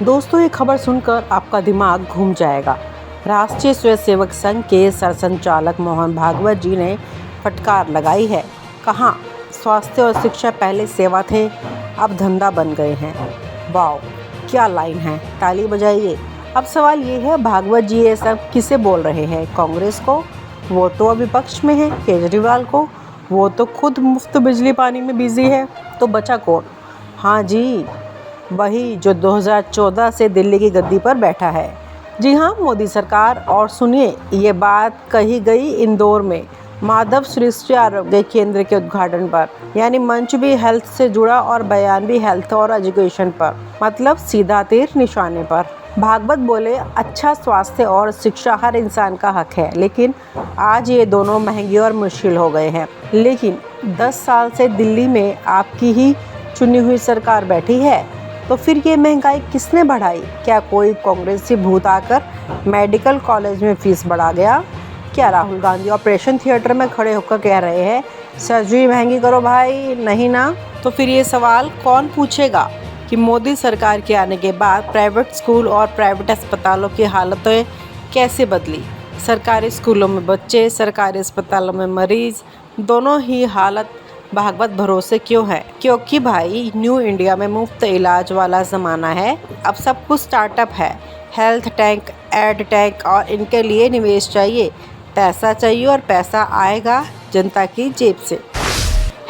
दोस्तों, ये खबर सुनकर आपका दिमाग घूम जाएगा। राष्ट्रीय स्वयंसेवक संघ के सरसंघचालक मोहन भागवत जी ने फटकार लगाई है। कहा, स्वास्थ्य और शिक्षा पहले सेवा थे, अब धंधा बन गए हैं। वाह, क्या लाइन है, ताली बजाइए। अब सवाल ये है, भागवत जी ये सब किसे बोल रहे हैं? कांग्रेस को? वो तो विपक्ष में है। केजरीवाल को? वो तो खुद मुफ्त बिजली पानी में बिजी है। तो बचा कौन? हाँ जी, वही जो 2014 से दिल्ली की गद्दी पर बैठा है। जी हाँ, मोदी सरकार। और सुनिए, ये बात कही गई इंदौर में माधव सृष्टि आरोग्य केंद्र के उद्घाटन पर। यानी मंच भी हेल्थ से जुड़ा और बयान भी हेल्थ और एजुकेशन पर, मतलब सीधा तीर निशाने पर। भागवत बोले, अच्छा स्वास्थ्य और शिक्षा हर इंसान का हक है, लेकिन आज ये दोनों महंगे और मुश्किल हो गए हैं। लेकिन 10 साल से दिल्ली में आपकी ही चुनी हुई सरकार बैठी है, तो फिर ये महंगाई किसने बढ़ाई? क्या कोई कांग्रेसी भूत आकर मेडिकल कॉलेज में फीस बढ़ा गया? क्या राहुल गांधी ऑपरेशन थिएटर में खड़े होकर कह रहे हैं सर्जरी महंगी करो भाई? नहीं ना। तो फिर ये सवाल कौन पूछेगा कि मोदी सरकार के आने के बाद प्राइवेट स्कूल और प्राइवेट अस्पतालों की हालतें कैसे बदली? सरकारी स्कूलों में बच्चे, सरकारी अस्पतालों में मरीज, दोनों ही हालत भागवत भरोसे क्यों है? क्योंकि भाई, न्यू इंडिया में मुफ्त इलाज वाला ज़माना है। अब सब कुछ स्टार्टअप है। हेल्थ टैंक, एड टैंक, और इनके लिए निवेश चाहिए, पैसा चाहिए, और पैसा आएगा जनता की जेब से।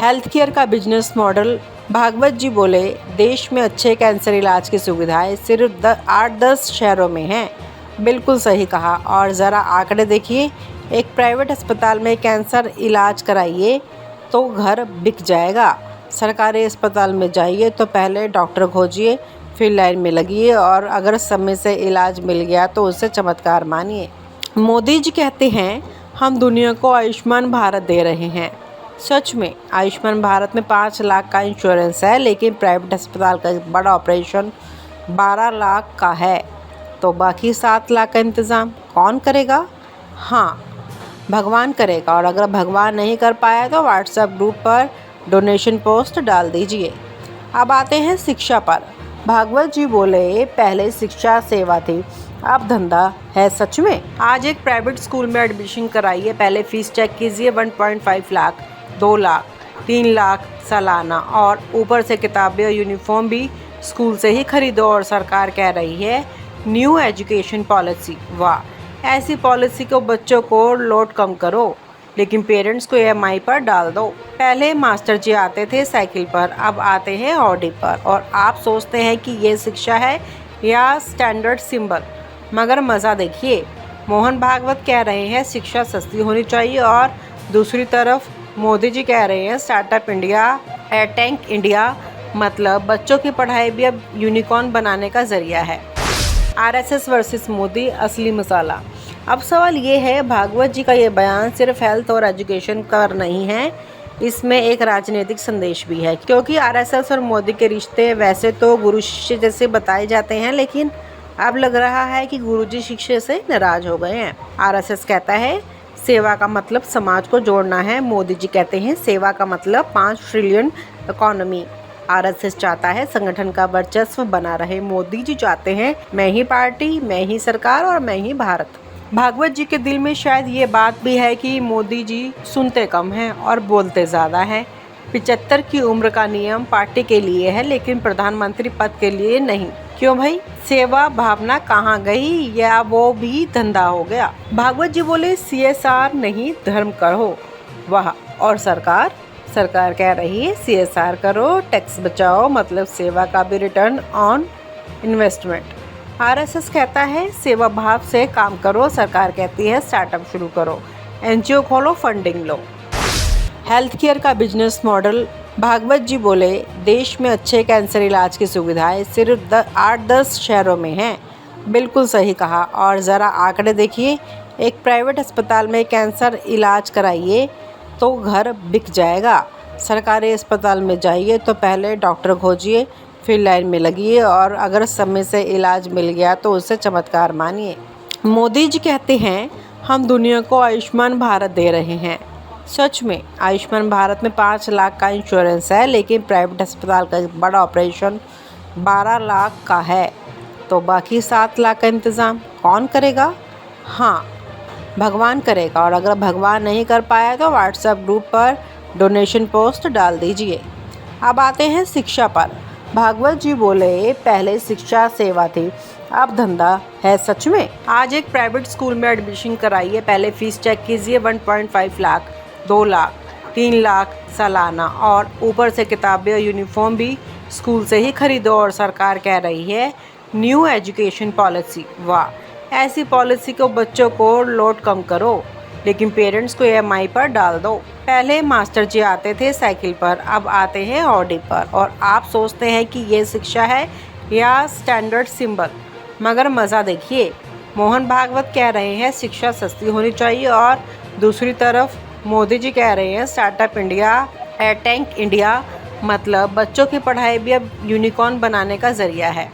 हेल्थ केयर का बिजनेस मॉडल। भागवत जी बोले, देश में अच्छे कैंसर इलाज की सुविधाएं सिर्फ 8-10 शहरों में हैं। बिल्कुल सही कहा। और ज़रा आंकड़े देखिए, एक प्राइवेट अस्पताल में कैंसर इलाज कराइए तो घर बिक जाएगा। सरकारी अस्पताल में जाइए तो पहले डॉक्टर खोजिए, फिर लाइन में लगिए, और अगर समय से इलाज मिल गया तो उसे चमत्कार मानिए। मोदी जी कहते हैं, हम दुनिया को आयुष्मान भारत दे रहे हैं। सच में, आयुष्मान भारत में 5 लाख का इंश्योरेंस है, लेकिन प्राइवेट अस्पताल का बड़ा ऑपरेशन 12 लाख का है। तो बाकी 7 लाख का इंतज़ाम कौन करेगा? हाँ, भगवान करेगा। और अगर भगवान नहीं कर पाया तो व्हाट्सएप ग्रुप पर डोनेशन पोस्ट डाल दीजिए। अब आते हैं शिक्षा पर। भागवत जी बोले, पहले शिक्षा सेवा थी, अब धंधा है। सच में? आज एक प्राइवेट स्कूल में एडमिशन कराइए, पहले फीस चेक कीजिए, 1.5 लाख, 2 लाख, 3 लाख सालाना, और ऊपर से किताबें और यूनिफॉर्म भी स्कूल से ही खरीदो। और सरकार कह रही है न्यू एजुकेशन पॉलिसी। वाह, ऐसी पॉलिसी को बच्चों को लोड कम करो, लेकिन पेरेंट्स को EMI पर डाल दो। पहले मास्टर जी आते थे साइकिल पर, अब आते हैं ऑडी पर, और आप सोचते हैं कि ये शिक्षा है या स्टैंडर्ड सिंबल। मगर मज़ा देखिए, मोहन भागवत कह रहे हैं शिक्षा सस्ती होनी चाहिए, और दूसरी तरफ मोदी जी कह रहे हैं स्टार्टअप इंडिया, एयरटैंक इंडिया। मतलब बच्चों की पढ़ाई भी अब यूनिकॉर्न बनाने का जरिया है। RSS वर्सेस मोदी, असली मसाला। अब सवाल ये है, भागवत जी का ये बयान सिर्फ हेल्थ और एजुकेशन का नहीं है, इसमें एक राजनीतिक संदेश भी है। क्योंकि RSS और मोदी के रिश्ते वैसे तो गुरु शिष्य जैसे बताए जाते हैं, लेकिन अब लग रहा है कि गुरुजी शिष्य से नाराज हो गए हैं। RSS कहता है सेवा का मतलब समाज को जोड़ना है, मोदी जी कहते हैं सेवा का मतलब 5 ट्रिलियन इकोनॉमी। RSS चाहता है संगठन का वर्चस्व बना रहे, मोदी जी चाहते हैं मैं ही पार्टी, मैं ही सरकार और मैं ही भारत। भागवत जी के दिल में शायद ये बात भी है कि मोदी जी सुनते कम हैं और बोलते ज़्यादा हैं। 75 की उम्र का नियम पार्टी के लिए है, लेकिन प्रधानमंत्री पद के लिए नहीं। क्यों भाई? सेवा भावना कहाँ गई, या वो भी धंधा हो गया? भागवत जी बोले, CSR नहीं धर्म करो। वाह, और सरकार कह रही है CSR करो, टैक्स बचाओ, मतलब सेवा का भी रिटर्न ऑन इन्वेस्टमेंट। RSS कहता है सेवा भाव से काम करो, सरकार कहती है स्टार्टअप शुरू करो, NGO खोलो, फंडिंग लो। हेल्थ केयर का बिजनेस मॉडल। भागवत जी बोले, देश में अच्छे कैंसर इलाज की सुविधाएं सिर्फ 8-10 शहरों में हैं। बिल्कुल सही कहा। और ज़रा आंकड़े देखिए, एक प्राइवेट अस्पताल में कैंसर इलाज कराइए तो घर बिक जाएगा। सरकारी अस्पताल में जाइए तो पहले डॉक्टर खोजिए, फिर लाइन में लगिए, और अगर समय से इलाज मिल गया तो उसे चमत्कार मानिए। मोदी जी कहते हैं हम दुनिया को आयुष्मान भारत दे रहे हैं। सच में, आयुष्मान भारत में 5 लाख का इंश्योरेंस है, लेकिन प्राइवेट अस्पताल का बड़ा ऑपरेशन 12 लाख का है। तो बाकी 7 लाख का इंतज़ाम कौन करेगा? हाँ, भगवान करेगा। और अगर भगवान नहीं कर पाया तो व्हाट्सएप ग्रुप पर डोनेशन पोस्ट डाल दीजिए। अब आते हैं शिक्षा पर। भागवत जी बोले, पहले शिक्षा सेवा थी, अब धंधा है सच में। आज एक प्राइवेट स्कूल में एडमिशन कराइए, पहले फीस चेक कीजिए, 1.5 लाख, 2 लाख, 3 लाख सालाना, और ऊपर से किताबें और यूनिफॉर्म भी स्कूल से ही खरीदो। और सरकार कह रही है न्यू एजुकेशन पॉलिसी। वाह, ऐसी पॉलिसी को बच्चों को लोड कम करो, लेकिन पेरेंट्स को EMI पर डाल दो। पहले मास्टर जी आते थे साइकिल पर, अब आते हैं ऑडी पर, और आप सोचते हैं कि ये शिक्षा है या स्टैंडर्ड सिंबल। मगर मज़ा देखिए, मोहन भागवत कह रहे हैं शिक्षा सस्ती होनी चाहिए, और दूसरी तरफ मोदी जी कह रहे हैं स्टार्टअप इंडिया, एयरटैंक इंडिया। मतलब बच्चों की पढ़ाई भी अब यूनिकॉर्न बनाने का जरिया है।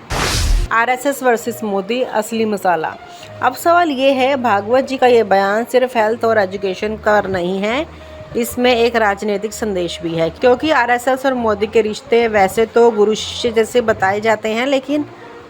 RSS वर्सेस मोदी, असली मसाला। अब सवाल ये है, भागवत जी का ये बयान सिर्फ हेल्थ और एजुकेशन का नहीं है, इसमें एक राजनीतिक संदेश भी है। क्योंकि RSS और मोदी के रिश्ते वैसे तो गुरु शिष्य जैसे बताए जाते हैं, लेकिन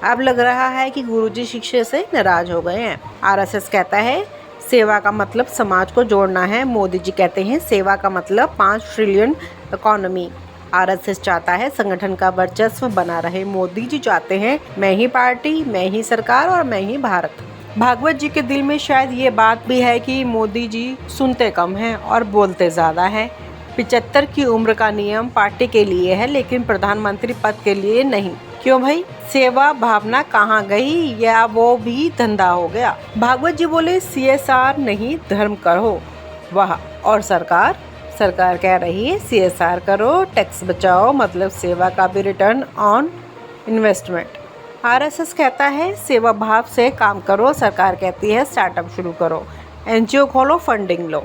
अब लग रहा है कि गुरुजी शिष्य से नाराज हो गए हैं। RSS कहता है सेवा का मतलब समाज को जोड़ना है, मोदी जी कहते हैं सेवा का मतलब 5 ट्रिलियन इकोनॉमी। RSS चाहता है संगठन का वर्चस्व बना रहे, मोदी जी चाहते हैं मैं ही पार्टी, मैं ही सरकार और मैं ही भारत। भागवत जी के दिल में शायद ये बात भी है कि मोदी जी सुनते कम हैं और बोलते ज़्यादा हैं। 75 की उम्र का नियम पार्टी के लिए है, लेकिन प्रधानमंत्री पद के लिए नहीं। क्यों भाई, सेवा भावना कहाँ गई, या वो भी धंधा हो गया? भागवत जी बोले CSR नहीं धर्म करो। वाह, और सरकार कह रही है CSR करो, टैक्स बचाओ, मतलब सेवा का भी रिटर्न ऑन इन्वेस्टमेंट। RSS कहता है सेवा भाव से काम करो, सरकार कहती है स्टार्टअप शुरू करो, NGO खोलो, फंडिंग लो।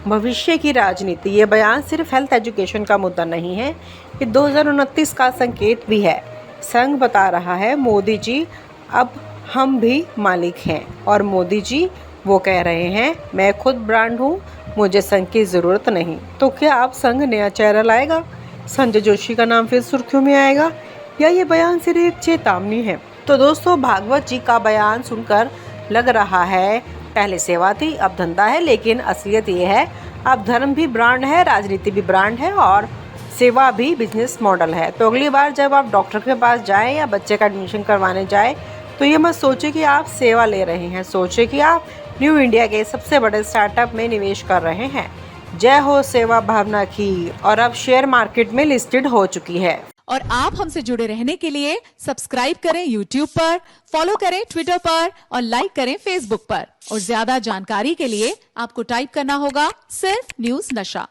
भविष्य की राजनीति। ये बयान सिर्फ हेल्थ एजुकेशन का मुद्दा नहीं है, ये 2029 का संकेत भी है। संघ बता रहा है मोदी जी अब हम भी मालिक हैं, और मोदी जी वो कह रहे हैं मैं खुद ब्रांड हूँ, मुझे संघ की ज़रूरत नहीं। तो क्या अब संघ नया चेहरा लाएगा? संजय जोशी का नाम फिर सुर्खियों में आएगा, या ये बयान सिर्फ एक चेतावनी है? तो दोस्तों, भागवत जी का बयान सुनकर लग रहा है पहले सेवा थी अब धंधा है, लेकिन असलियत ये है अब धर्म भी ब्रांड है, राजनीति भी ब्रांड है, और सेवा भी बिजनेस मॉडल है। तो अगली बार जब आप डॉक्टर के पास जाएं या बच्चे का एडमिशन करवाने जाएं, तो ये मत सोचें कि आप सेवा ले रहे हैं, सोचें कि आप न्यू इंडिया के सबसे बड़े स्टार्टअप में निवेश कर रहे हैं। जय हो सेवा भावना की, और अब शेयर मार्केट में लिस्टेड हो चुकी है। और आप हमसे जुड़े रहने के लिए सब्सक्राइब करें YouTube पर, फॉलो करें Twitter पर, और लाइक करें Facebook पर। और ज्यादा जानकारी के लिए आपको टाइप करना होगा सिर्फ न्यूज़ नशा।